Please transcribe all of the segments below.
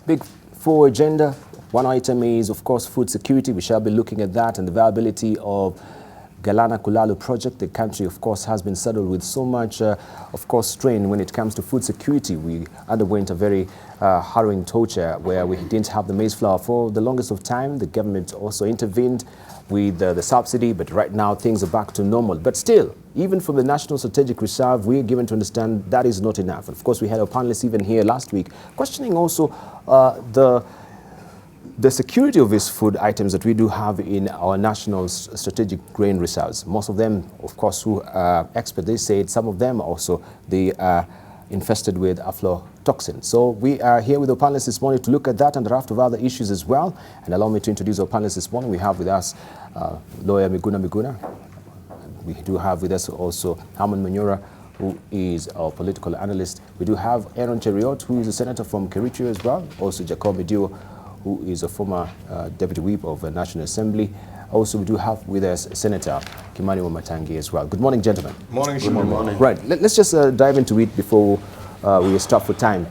Big four agenda. One item is, of course, food security. We shall be looking at that and the viability of Galana Kulalu project. The country, of course, has been saddled with so much, of course, strain when it comes to food security. We underwent a very harrowing torture where we didn't have the maize flour for the longest of time. The government also intervened with the subsidy, but right now things are back to normal. But still, even from the National Strategic Reserve, we are given to understand that is not enough. And of course, we had our panelists even here last week questioning also the security of these food items that we do have in our national strategic grain reserves. Most of them, of course, who are experts, they said some of them also, they are infested with aflatoxin. So we are here with our panelists this morning to look at that and a raft of other issues as well. And allow me to introduce our panelists this morning. We have with us lawyer Miguna. We do have with us also Herman Manyora, who is our political analyst. We do have Aaron Cheriot, who is a senator from Kericho as well. Also Jacob Medio, who is a former deputy whip of the National Assembly. Also, we do have with us Senator Kimani Wamatangi as well. Good morning, gentlemen. Morning. Good morning. Right, let's just dive into it before we stop for time.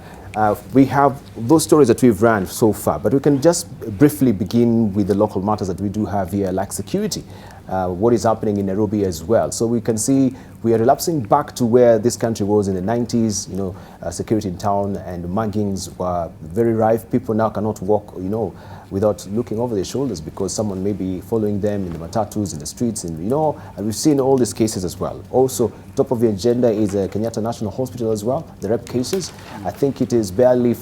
We have those stories that we've run so far, but we can just briefly begin with the local matters that we do have here, like security. What is happening in Nairobi as well. So we can see we are relapsing back to where this country was in the 90s, you know, security in town and muggings were very rife. People now cannot walk, you know, without looking over their shoulders because someone may be following them in the matatus, in the streets, and you know, and we've seen all these cases as well. Also, top of the agenda is Kenyatta National Hospital as well, the rape cases. I think it is barely,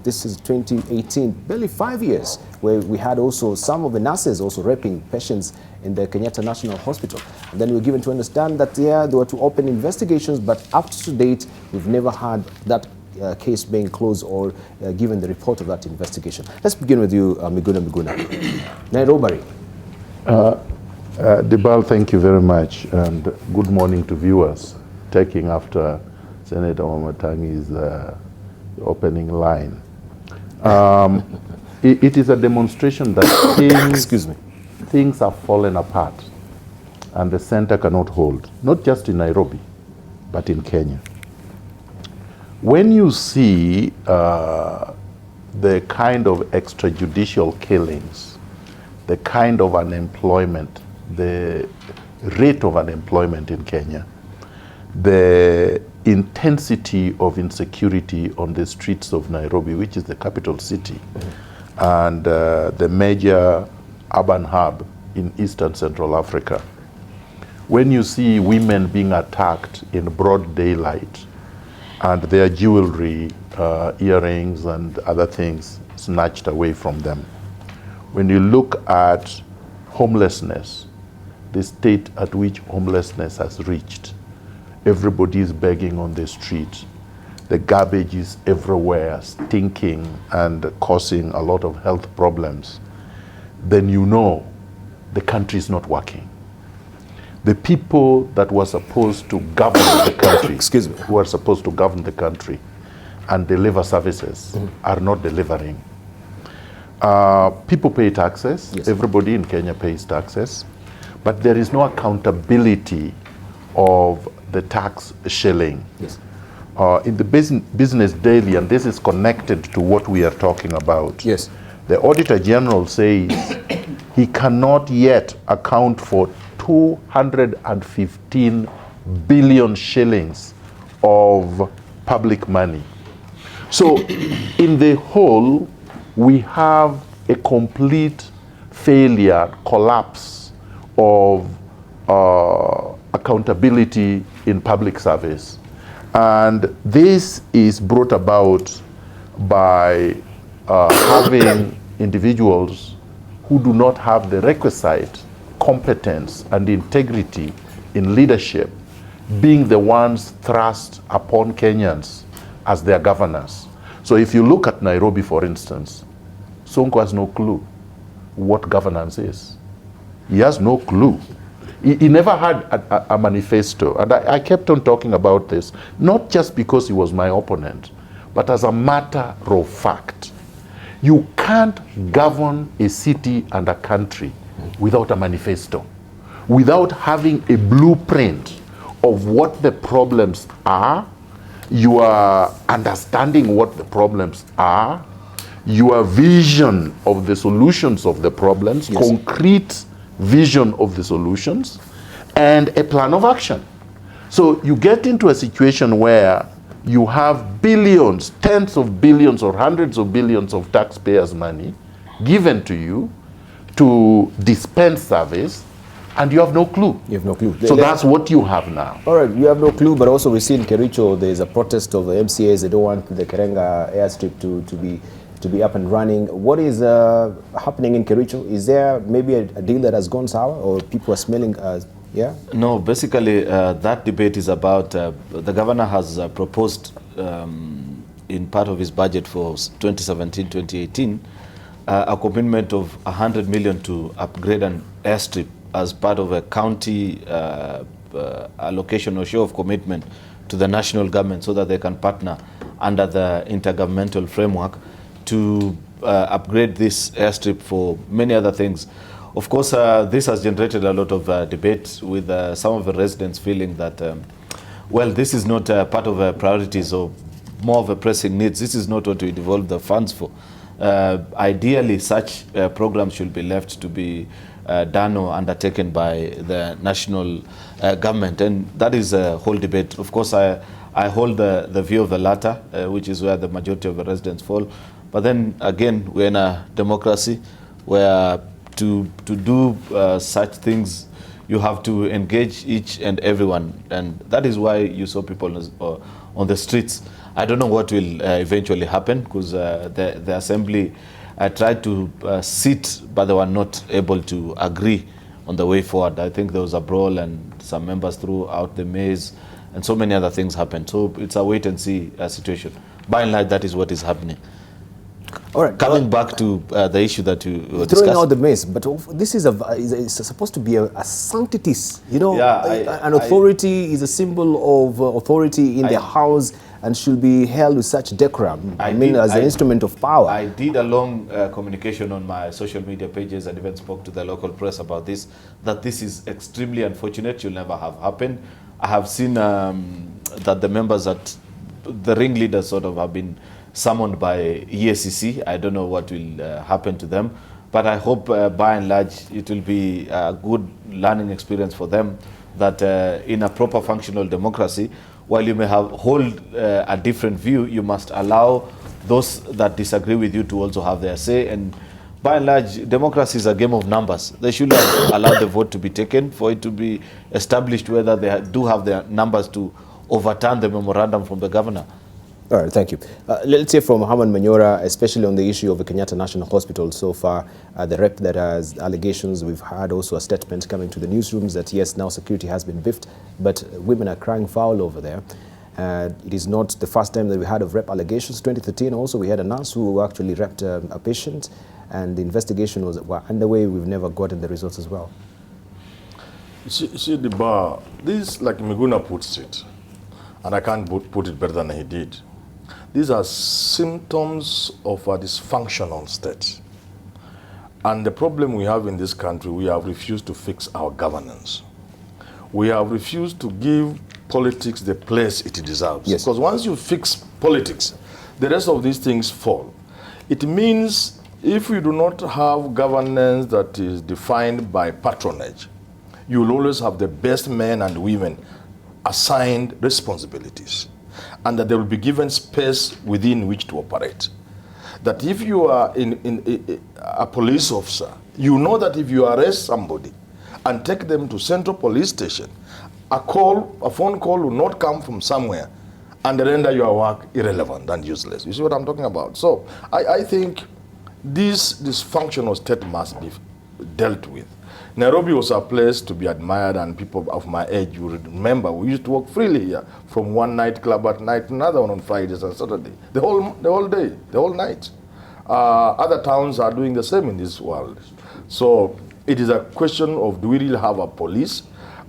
this is 2018, barely 5 years, where we had also some of the nurses also raping patients in the Kenyatta National Hospital. And then we were given to understand that, yeah, there were to open investigations, but up to date, we've never had that case being closed or given the report of that investigation. Let's begin with you, Miguna. Nairobi. Debal, thank you very much, and good morning to viewers. Taking after Senator Wamatangi's opening line. It is a demonstration that things have fallen apart and the center cannot hold, not just in Nairobi, but in Kenya. When you see the kind of extrajudicial killings, the kind of unemployment, the rate of unemployment in Kenya, the intensity of insecurity on the streets of Nairobi, which is the capital city, and the major urban hub in Eastern Central Africa. When you see women being attacked in broad daylight and their jewelry, earrings and other things snatched away from them. When you look at homelessness, the state at which homelessness has reached, everybody is begging on the street. The garbage is everywhere, stinking and causing a lot of health problems. Then you know the country is not working. The people that were supposed to govern the country, who are supposed to govern the country and deliver services, are not delivering. People pay taxes. Yes. Everybody in Kenya pays taxes, but there is no accountability of the tax shilling. Yes. In the business daily, and this is connected to what we are talking about. Yes. The Auditor General says he cannot yet account for 215 billion shillings of public money. So in the whole, we have a complete failure, collapse of accountability in public service. And this is brought about by having individuals who do not have the requisite competence and integrity in leadership being the ones thrust upon Kenyans as their governors. So if you look at Nairobi, for instance, Sonko has no clue what governance is. He has no clue. He never had a manifesto. And I kept on talking about this, not just because he was my opponent, but as a matter of fact. You can't govern a city and a country without a manifesto, without having a blueprint of what the problems are. You are understanding what the problems are. your vision of the solutions of the problems, Yes. concrete vision of the solutions, and a plan of action. So you get into a situation where you have billions, tens of billions or hundreds of billions of taxpayers' money given to you to dispense service, and you have no clue. You have no clue. So that's what you have now. All right, you have no clue, but also we see in Kericho there's a protest of the MCAs. They don't want the Karenga airstrip to be up and running. What is happening in Kericho? Is there maybe a deal that has gone sour, or people are smelling? Yeah. No, basically that debate is about the governor has proposed in part of his budget for 2017-2018 a commitment of 100 million to upgrade an airstrip as part of a county allocation or show of commitment to the national government, so that they can partner under the intergovernmental framework to upgrade this airstrip for many other things. Of course, this has generated a lot of debate, with some of the residents feeling that, well, this is not part of priorities or more of a pressing needs. This is not what we devolve the funds for. Ideally, such programs should be left to be done or undertaken by the national government, and that is a whole debate. Of course, I hold the view of the latter, which is where the majority of the residents fall. But then again, we're in a democracy where to do such things, you have to engage each and everyone, and that is why you saw people on the streets. I don't know what will eventually happen, because the assembly tried to sit, but they were not able to agree on the way forward. I think there was a brawl, and some members threw out the maze, and so many other things happened. So it's a wait and see situation. By and large, that is what is happening. All right. Coming back to the issue that you were throwing discussing. out the maze, but this is it's supposed to be a sanctities. You know, Yeah, an authority is a symbol of authority in the house and should be held with such decorum. I mean, as an instrument of power. I did a long communication on my social media pages, and even spoke to the local press about this, that this is extremely unfortunate. Should never have happened. I have seen that the members the ringleaders sort of have been summoned by EACC. I don't know what will happen to them, but I hope by and large it will be a good learning experience for them, that in a proper functional democracy, while you may hold a different view, you must allow those that disagree with you to also have their say. And by and large, democracy is a game of numbers. They should have allowed the vote to be taken for it to be established whether they do have their numbers to overturn the memorandum from the governor. All right, thank you. Let's hear from Muhammad Manyora, especially on the issue of the Kenyatta National Hospital so far. The rep that has allegations, we've had also a statement coming to the newsrooms that yes, now security has been biffed, but women are crying foul over there. It is not the first time that we heard of rep allegations. 2013 also, we had a nurse who actually repped a patient, and the investigation was underway. We've never gotten the results as well. See the bar, this, like Miguna puts it, and I can't put it better than he did. These are symptoms of a dysfunctional state. And the problem we have in this country, we have refused to fix our governance. We have refused to give politics the place it deserves. Yes. Because once you fix politics, the rest of these things fall. It means if you do not have governance that is defined by patronage, you will always have the best men and women assigned responsibilities, and that they will be given space within which to operate. That if you are a police officer, you know that if you arrest somebody and take them to Central Police Station, a phone call will not come from somewhere and render your work irrelevant and useless. You see what I'm talking about? So I think this dysfunctional state must be dealt with. Nairobi was a place to be admired, and people of my age, you remember, we used to walk freely here, from one nightclub at night to another one on Fridays and Saturday, the whole day, the whole night. Other towns are doing the same in this world. So it is a question of, do we really have a police?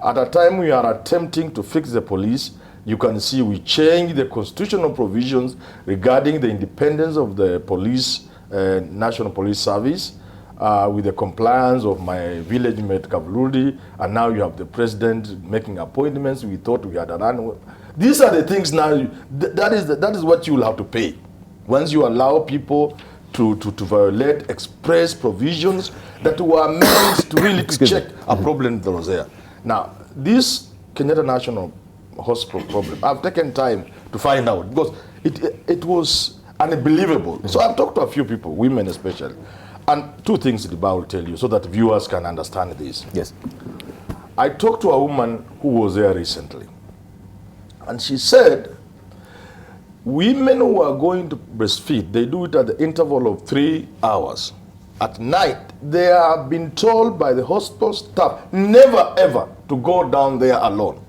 At a time we are attempting to fix the police, you can see we change the constitutional provisions regarding the independence of the police, National Police Service, with the compliance of my village mate Kavludi, and now you have the president making appointments. We thought we had a run. These are the things now, that is what you will have to pay. Once you allow people to violate express provisions that were meant to really to check a problem that was there. Now, this Kenyatta National Hospital problem, I've taken time to find out because it was unbelievable. So I've talked to a few people, women especially, and two things that I will tell you so that viewers can understand this. Yes. I talked to a woman who was there recently, and she said women who are going to breastfeed, they do it at the interval of 3 hours. At night, they have been told by the hospital staff never ever to go down there alone.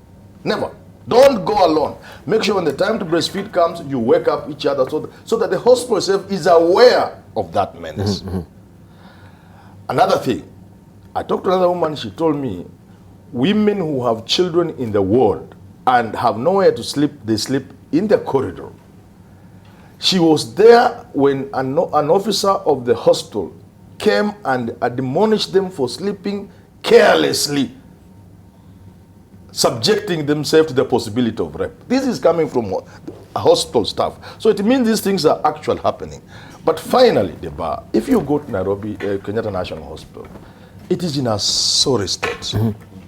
Never. Don't go alone. Make sure when the time to breastfeed comes, you wake up each other so that the hospital itself is aware of that menace. Another thing, I talked to another woman, she told me, women who have children in the ward and have nowhere to sleep, they sleep in the corridor. She was there when an officer of the hospital came and admonished them for sleeping carelessly, subjecting themselves to the possibility of rape. This is coming from a hospital staff. So it means these things are actually happening. But finally, Deba, if you go to Nairobi, Kenyatta National Hospital, it is in a sorry state.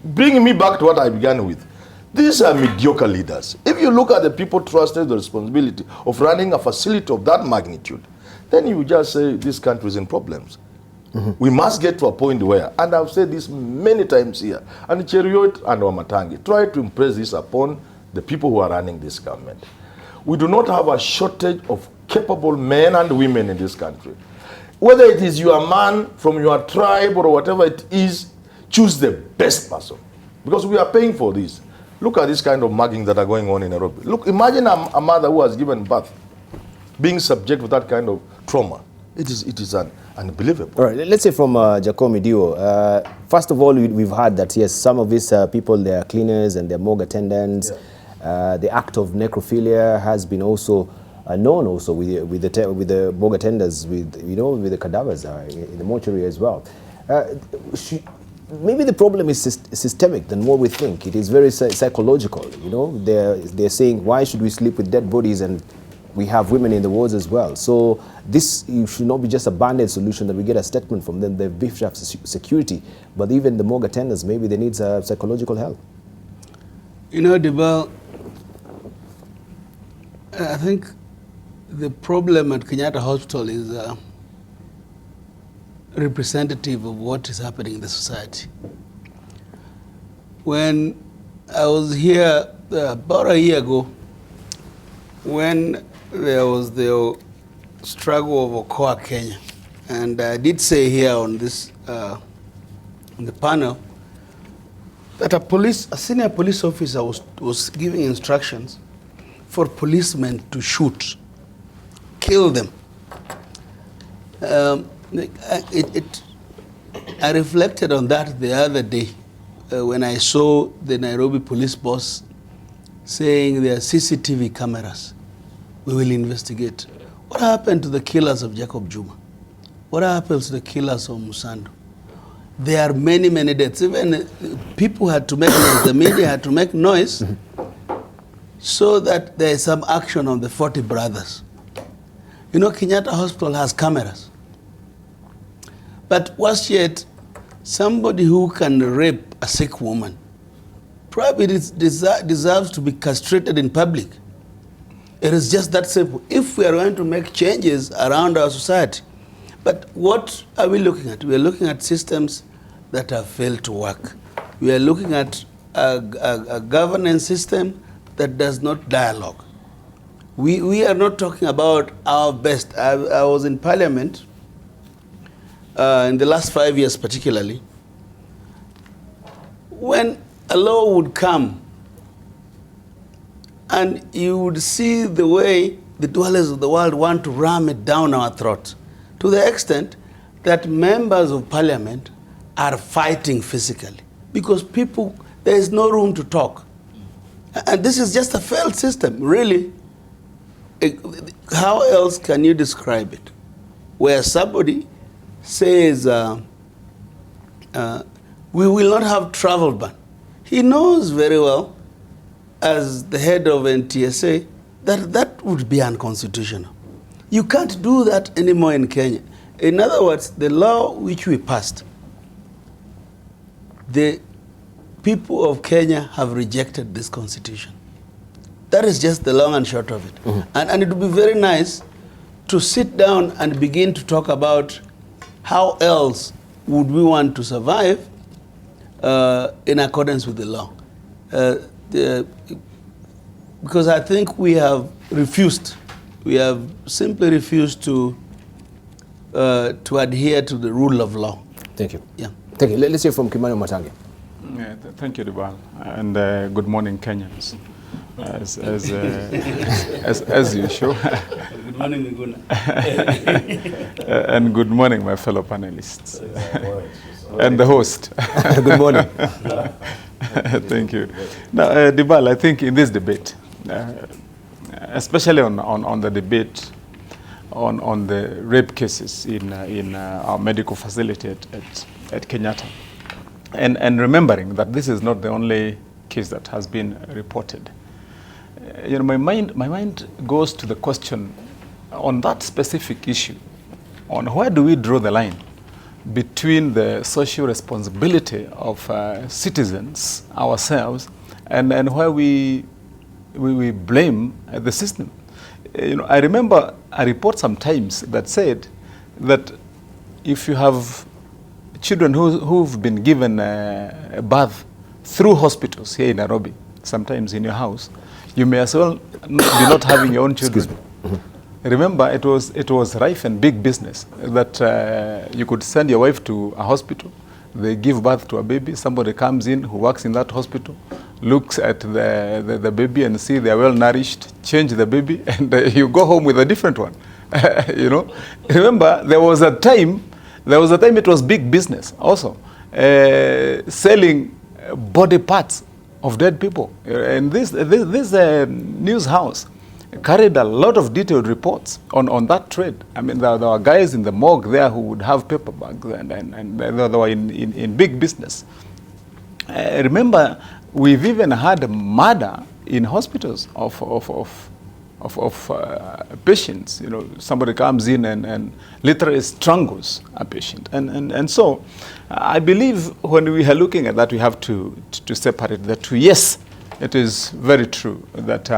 Bringing me back to what I began with. These are mediocre leaders. If you look at the people trusted the responsibility of running a facility of that magnitude, then you just say this country is in problems. We must get to a point where, and I've said this many times here, and Cheruiyot and Wamatangi, try to impress this upon the people who are running this government. We do not have a shortage of capable men and women in this country. Whether it is your man from your tribe or whatever it is, choose the best person. Because we are paying for this. Look at this kind of mugging that are going on in Nairobi. Look, imagine a mother who has given birth being subject to that kind of trauma. It is unbelievable. All right, let's say from Jacomi Dio, first of all, we've heard that, yes, some of these people, they are cleaners and they're morgue attendants. Yeah. The act of necrophilia has been also known also with the morgue attendants, with the cadavers in the mortuary as well. Maybe the problem is systemic than what we think. It is very psychological. They're saying, why should we sleep with dead bodies, and we have women in the wards as well. So this should not be just a band-aid solution that we get a statement from them. They've beefed up security, but even the morgue attendants, maybe they need psychological help. Deba, I think the problem at Kenyatta Hospital is representative of what is happening in the society. When I was here about a year ago, when there was the struggle of Okoa, Kenya, and I did say here on this on the panel that a senior police officer was giving instructions for policemen to shoot, kill them. I reflected on that the other day when I saw the Nairobi police boss saying there are CCTV cameras. We will investigate. What happened to the killers of Jacob Juma? What happens to the killers of Musando? There are many, many deaths. Even people had to make noise, the media had to make noise so that there is some action on the 40 brothers. Kenyatta Hospital has cameras. But worse yet, somebody who can rape a sick woman probably deserves to be castrated in public. It is just that simple. If we are going to make changes around our society. But what are we looking at? We are looking at systems that have failed to work. We are looking at a governance system that does not dialogue. We are not talking about our best. I was in Parliament in the last 5 years particularly, when a law would come and you would see the way the dwellers of the world want to ram it down our throat, to the extent that members of parliament are fighting physically because there is no room to talk. And this is just a failed system, really. How else can you describe it? Where somebody says, we will not have travel ban. He knows very well, as the head of NTSA, that would be unconstitutional. You can't do that anymore in Kenya. In other words, the law which we passed, the people of Kenya have rejected this constitution. That is just the long and short of it. And it would be very nice to sit down and begin to talk about how else would we want to survive in accordance with the law. Because I think we have refused. We have simply refused to adhere to the rule of law. Thank you. Yeah. Thank you. Let's hear from Kimani Matange. Yeah, thank you, Dibal, and good morning, Kenyans. As usual. Good morning, Miguna. And good morning, my fellow panelists. And the host. Good morning. Thank you. Now, Dibal, I think in this debate, especially on the debate on the rape cases in our medical facility at Kenyatta, and remembering that this is not the only case that has been reported. You know, my mind goes to the question on that specific issue, on where do we draw the line between the social responsibility of citizens, ourselves, and where we blame the system. You know, I remember a report sometimes that said that if you have children who've been given a birth through hospitals here in Nairobi, sometimes in your house, you may as well be not having your own children. Remember, it was rife and big business that you could send your wife to a hospital, they give birth to a baby, somebody comes in who works in that hospital, looks at the baby and see they're well nourished, change the baby, and you go home with a different one. You know, remember there was a time it was big business also, selling body parts of dead people, and this news house carried a lot of detailed reports on that trade. I mean, there were guys in the morgue there who would have paper bags, and they were in big business. Remember, we've even had murder in hospitals of patients. You know, somebody comes in and literally strangles a patient, and so I believe when we are looking at that, we have to separate the two. Yes, it is very true that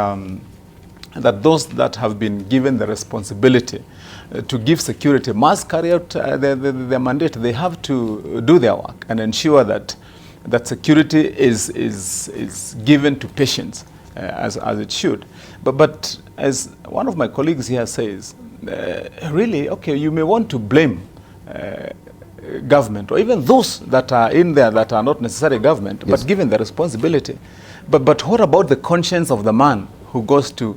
that those that have been given the responsibility to give security must carry out their mandate. They have to do their work and ensure that security is given to patients as it should. But as one of my colleagues here says, really, okay, you may want to blame government or even those that are in there that are not necessarily government, yes, but given the responsibility. But what about the conscience of the man who goes to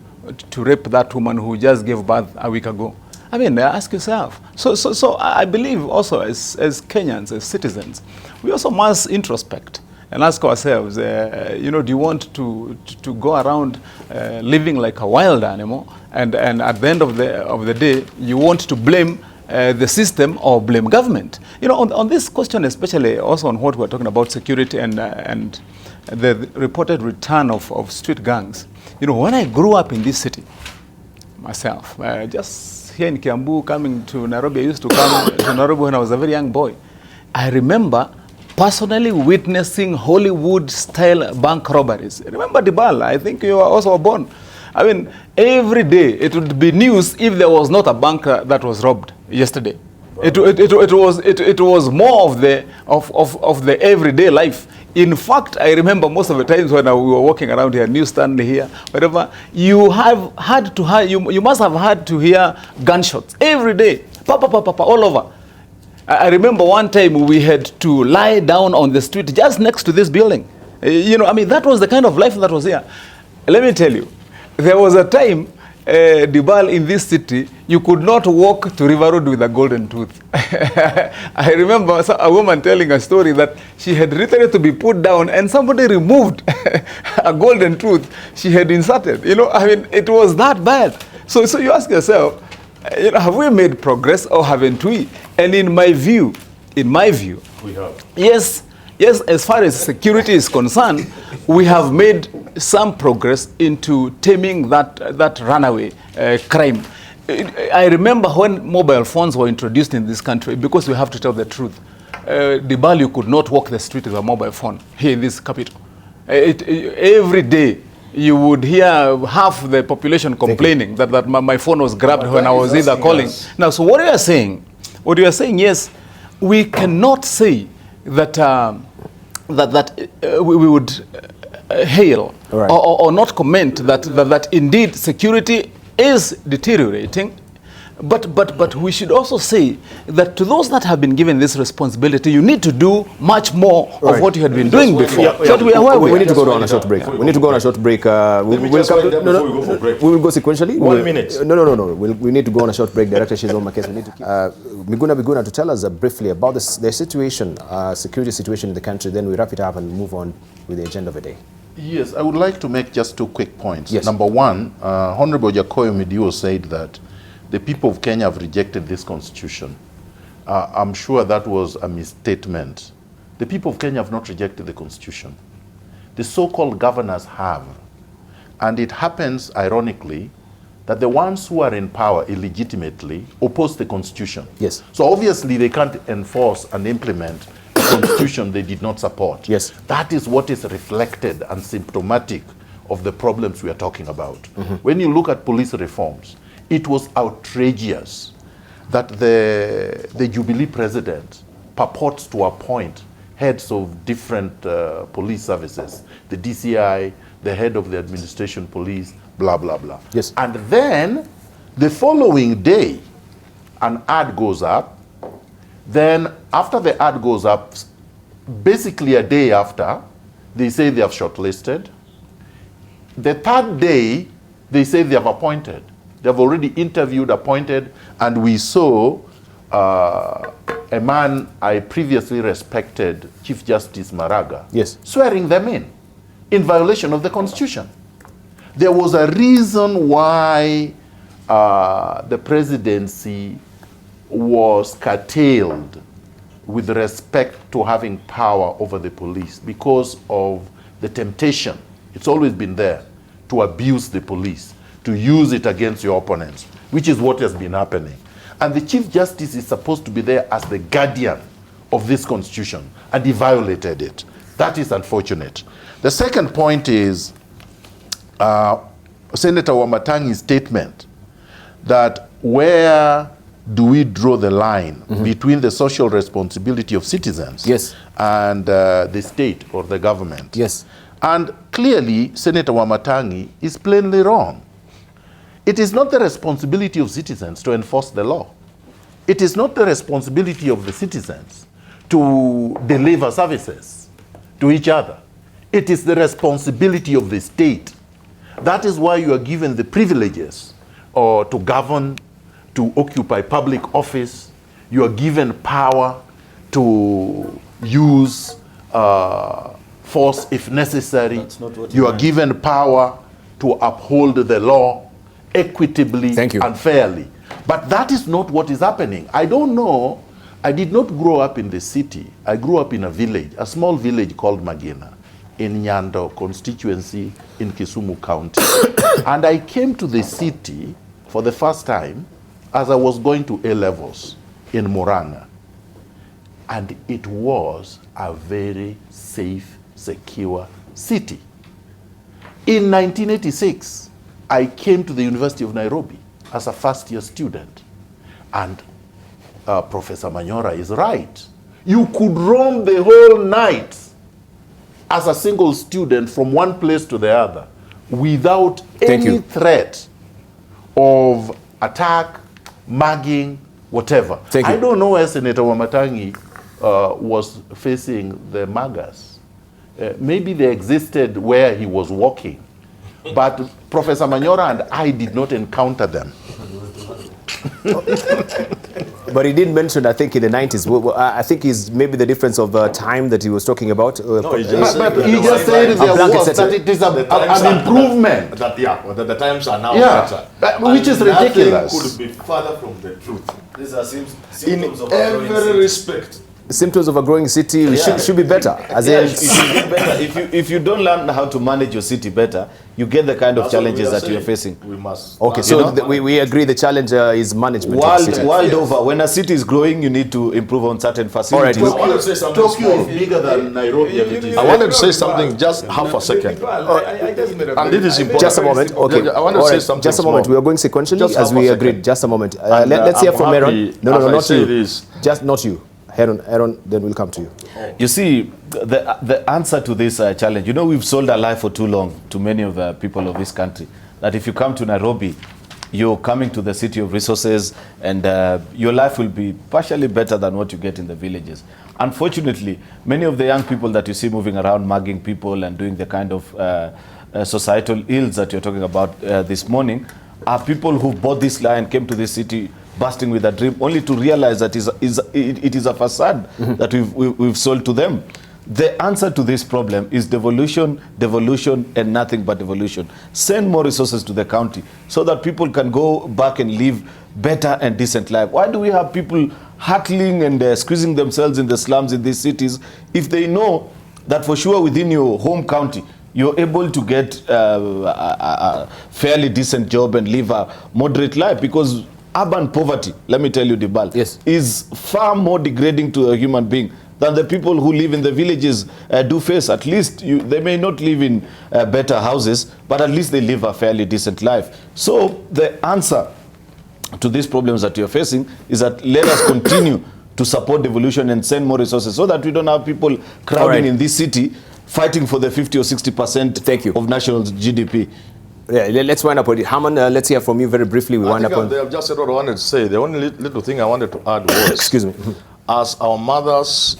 rape that woman who just gave birth a week ago? I mean, ask yourself. So I believe also as Kenyans, as citizens, we also must introspect and ask ourselves, you know, do you want to go around living like a wild animal, and at the end of the day, you want to blame the system or blame government? You know, on this question, especially also on what we're talking about, security and the reported return of street gangs. You know, when I grew up in this city, myself, just here in Kiambu, coming to Nairobi, I used to come to Nairobi when I was a very young boy. I remember personally witnessing Hollywood-style bank robberies. Remember Dibal? I think you were also born. I mean, every day it would be news if there was not a bank that was robbed yesterday. It was more of the everyday life. In fact, I remember most of the times when we were walking around here, newsstand here, whatever, you must have had to hear gunshots every day, all over. I remember one time we had to lie down on the street just next to this building. You know, I mean, that was the kind of life that was here. Let me tell you, there was a time, Dibal, in this city, you could not walk to River Road with a golden tooth. I remember a woman telling a story that she had literally to be put down and somebody removed a golden tooth she had inserted. You know, I mean, it was that bad. So you ask yourself, you know, have we made progress or haven't we? And in my view, we have. Yes, as far as security is concerned, we have made some progress into taming that runaway crime. I remember when mobile phones were introduced in this country, because we have to tell the truth. Dibalu could not walk the street with a mobile phone here in this capital. Every day, you would hear half the population complaining that my phone was grabbed when I was either calling. Now, so what you are saying, yes, we cannot say that we would hail or not comment that indeed security is deteriorating. But we should also say that to those that have been given this responsibility, you need to do much more of what you had been doing before. But we need to go on a short break. We need to go on a short break. We will go sequentially. 1 minute. No. We need to go on a short break. Director Shizol Makes, we need to keep Miguna to tell us briefly about the situation, security situation in the country. Then we wrap it up and move on with the agenda of the day. Yes, I would like to make just 2 quick points. Yes. Number one, Honorable Jakoyo Midio said that the people of Kenya have rejected this constitution. I'm sure that was a misstatement. The people of Kenya have not rejected the constitution. The so-called governors have. And it happens, ironically, that the ones who are in power illegitimately oppose the constitution. Yes. So obviously they can't enforce and implement the constitution they did not support. Yes. That is what is reflected and symptomatic of the problems we are talking about. When you look at police reforms, it was outrageous that the Jubilee president purports to appoint heads of different police services, the DCI, the head of the administration police, blah, blah, blah. Yes. And then the following day, an ad goes up. Then after the ad goes up, basically a day after, they say they have shortlisted. The third day, they say they have appointed. They have already interviewed, appointed, and we saw a man I previously respected, Chief Justice Maraga, yes, swearing them in violation of the Constitution. There was a reason why the presidency was curtailed with respect to having power over the police because of the temptation. It's always been there to abuse the police, to use it against your opponents, which is what has been happening. And the Chief Justice is supposed to be there as the guardian of this constitution, and he violated it. That is unfortunate. The second point is Senator Wamatangi's statement that where do we draw the line between the social responsibility of citizens and the state or the government? Yes. And clearly, Senator Wamatangi is plainly wrong. It is not the responsibility of citizens to enforce the law. It is not the responsibility of the citizens to deliver services to each other. It is the responsibility of the state. That is why you are given the privileges to govern, to occupy public office. You are given power to use force if necessary. You are given power to uphold the law equitably and fairly. But that is not what is happening. I don't know. I did not grow up in the city. I grew up in a village, a small village called Magina, in Nyando constituency in Kisumu County. And I came to the city for the first time as I was going to A-levels in Murang'a. And it was a very safe, secure city. In 1986, I came to the University of Nairobi as a first-year student. And Professor Manyora is right. You could roam the whole night as a single student from one place to the other without any threat of attack, mugging, whatever. I don't know where Senator Wamatangi was facing the muggers. Maybe they existed where he was walking. But Professor Manyora and I did not encounter them. But he did mention, I think, in the 90s. I think is maybe the difference of time that he was talking about. No, he just said that it is an improvement. The times are now better. Which is ridiculous. Nothing could be further from the truth. These are symptoms of every respect. symptoms of a growing city should be better. As Yeah, in, you should get better. If you don't learn how to manage your city better, you get the kind of That's what we challenges are that you're saying. facing. We must. okay, so we agree the challenge is management of the city. World over, when a city is growing, you need to improve on certain facilities. All right, I wanted to say something Tokyo small. is bigger than Nairobi as it is. I wanted to say something, just half a second. And this is important. Just a moment. Okay. I want to All say right, something just a moment. small. We are going sequentially Just as half a we second. agreed. Just a moment. And, Let's hear I'm from Aaron. happy, No, as I not say you. this. Just not you. Aaron, then we'll come to you. You see, the answer to this challenge, we've sold our life for too long to many of the people of this country, that if you come to Nairobi, you're coming to the city of resources, and your life will be partially better than what you get in the villages. Unfortunately, many of the young people that you see moving around, mugging people and doing the kind of societal ills that you're talking about this morning, are people who bought this lie and came to this city bursting with a dream, only to realize that it is a facade that we've sold to them. The answer to this problem is devolution, and nothing but devolution. Send more resources to the county so that people can go back and live better and decent life. Why do we have people hustling and squeezing themselves in the slums in these cities if they know that for sure within your home county you're able to get a fairly decent job and live a moderate life? Because urban poverty, let me tell you, Dibal, Yes, is far more degrading to a human being than the people who live in the villages do face. At least they may not live in better houses, but at least they live a fairly decent life. So the answer to these problems that you're facing is that let us continue to support devolution and send more resources so that we don't have people crowding in this city fighting for the 50 or 60% of national GDP. Yeah, let's wind up with it. Haman, let's hear from you very briefly. We wind up on. They have just said what I wanted to say. The only little thing I wanted to add was, excuse me, as our mothers,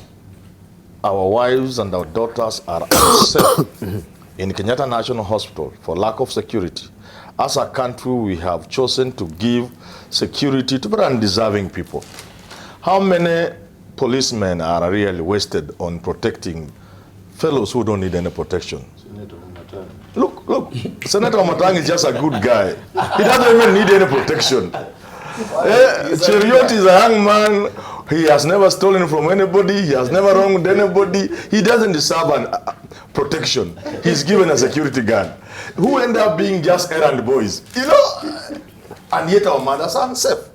our wives, and our daughters are unsafe in Kenyatta National Hospital for lack of security, as a country we have chosen to give security to very undeserving people. How many policemen are really wasted on protecting fellows who don't need any protection? Look, Senator Matang is just a good guy. He doesn't even need any protection. Cheriot is a young man. He has never stolen from anybody. He has never wronged anybody. He doesn't deserve protection. He's given a security guard who end up being just errand boys. And yet our mothers are unsafe.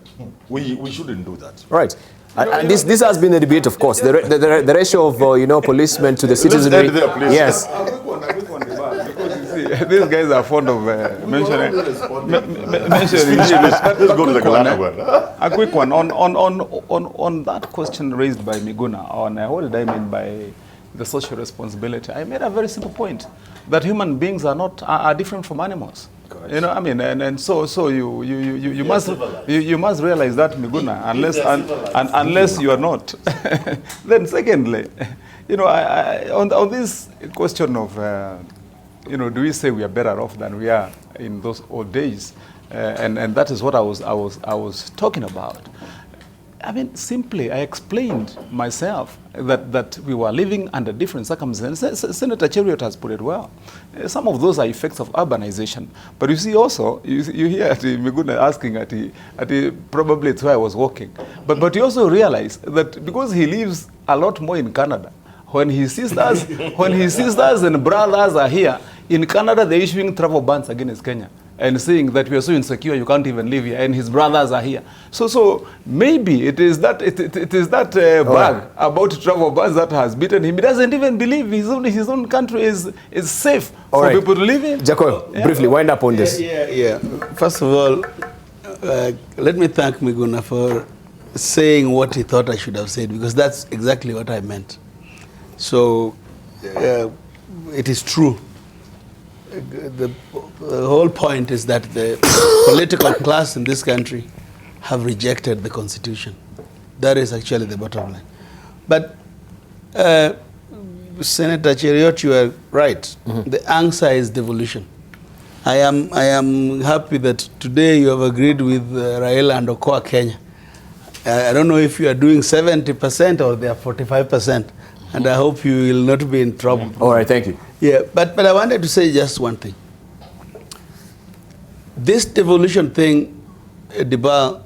We shouldn't do that. Right. And this has been a debate, of course. The ratio of policemen to the citizenry. Yes. These guys are fond of mentioning. Let's go to the Galana one. A quick one on that question raised by Miguna on what did I mean by the social responsibility. I made a very simple point that human beings are different from animals. Correct. And so you must realize that, Miguna, unless you are not. Then secondly, on this question of do we say we are better off than we are in those old days? And that is what I was talking about. Simply, I explained myself that we were living under different circumstances. Senator Cheriot has put it well. Some of those are effects of urbanization. But you see also, you hear Miguna asking probably it's where I was walking. But you also realize that because he lives a lot more in Canada, when he sees us and brothers are here, in Canada they're issuing travel bans against Kenya and saying that we are so insecure you can't even live here, and his brothers are here. So maybe it is that bug about travel bans that has beaten him. He doesn't even believe his own country is safe for people to live in. Jacob, briefly wind up on this. Yeah. First of all, let me thank Miguna for saying what he thought I should have said, because that's exactly what I meant. So it is true. The whole point is that the political class in this country have rejected the Constitution. That is actually the bottom line. But Senator Cheriot, you are right. Mm-hmm. The answer is devolution. I am happy that today you have agreed with Raila and Okoa Kenya. I don't know if you are doing 70% or they are 45%. And I hope you will not be in trouble. All right, thank you. Yeah, but I wanted to say just one thing. This devolution thing, Dibal,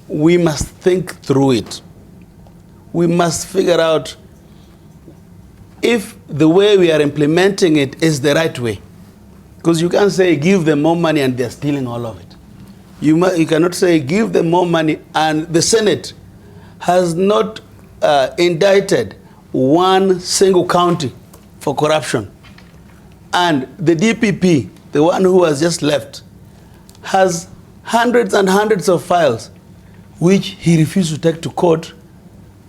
we must think through it. we must figure out if the way we are implementing it is the right way. Because you can't say give them more money and they're stealing all of it. You cannot say give them more money and the Senate has not indicted one single county for corruption. And the DPP, the one who has just left, has hundreds and hundreds of files which he refused to take to court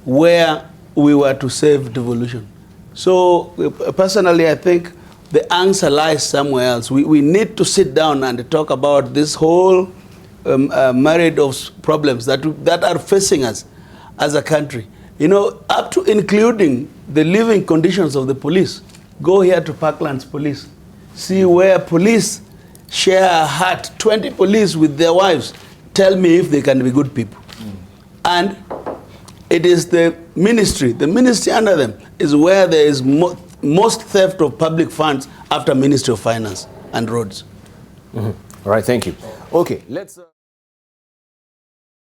where we were to save devolution. So personally, I think the answer lies somewhere else. We need to sit down and talk about this whole myriad of problems that are facing us as a country. You know, up to including the living conditions of the police. Go here to Parklands Police. See where police share a hut, 20 police with their wives. Tell me if they can be good people. And it is the ministry under them is where there is most theft of public funds after Ministry of Finance and roads. All right, thank you. Okay, let's...